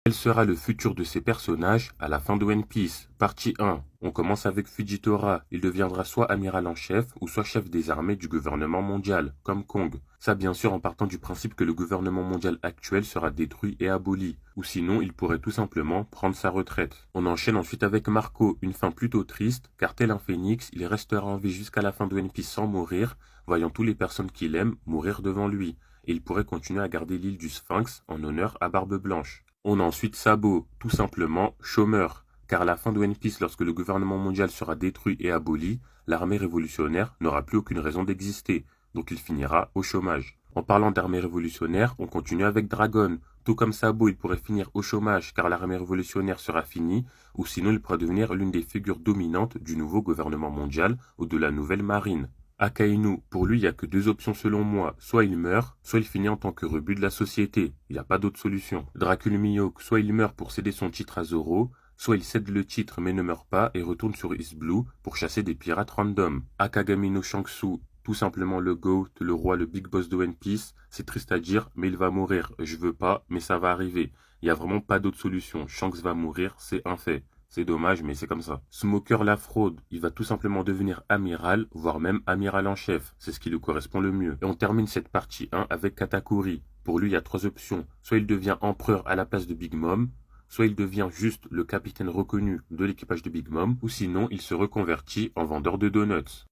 Quel sera le futur de ces personnages à la fin de One Piece? Partie 1. On commence avec Fujitora. Il deviendra soit amiral en chef ou soit chef des armées du gouvernement mondial, comme Kong. Ça bien sûr en partant du principe que le gouvernement mondial actuel sera détruit et aboli. Ou sinon il pourrait tout simplement prendre sa retraite. On enchaîne ensuite avec Marco, une fin plutôt triste, car tel un phénix, il restera en vie jusqu'à la fin de One Piece sans mourir, voyant toutes les personnes qu'il aime mourir devant lui. Et il pourrait continuer à garder l'île du Sphinx en honneur à Barbe Blanche. On a ensuite Sabo, tout simplement chômeur, car à la fin de One Piece, lorsque le gouvernement mondial sera détruit et aboli, l'armée révolutionnaire n'aura plus aucune raison d'exister, donc il finira au chômage. En parlant d'armée révolutionnaire, on continue avec Dragon. Tout comme Sabo, il pourrait finir au chômage car l'armée révolutionnaire sera finie, ou sinon il pourra devenir l'une des figures dominantes du nouveau gouvernement mondial ou de la nouvelle marine. Akainu, pour lui, il n'y a que deux options selon moi. Soit il meurt, soit il finit en tant que rebut de la société. Il n'y a pas d'autre solution. Dracul Mihawk, soit il meurt pour céder son titre à Zoro, soit il cède le titre mais ne meurt pas et retourne sur East Blue pour chasser des pirates random. Akagami no Shanksu, tout simplement le GOAT, le roi, le big boss de One Piece. C'est triste à dire, mais il va mourir. Je veux pas, mais ça va arriver. Il n'y a vraiment pas d'autre solution. Shanks va mourir, c'est un fait. C'est dommage, mais c'est comme ça. Smoker la fraude, il va tout simplement devenir amiral, voire même amiral en chef. C'est ce qui lui correspond le mieux. Et on termine cette partie 1 avec Katakuri. Pour lui, il y a trois options. Soit il devient empereur à la place de Big Mom, soit il devient juste le capitaine reconnu de l'équipage de Big Mom, ou sinon il se reconvertit en vendeur de donuts.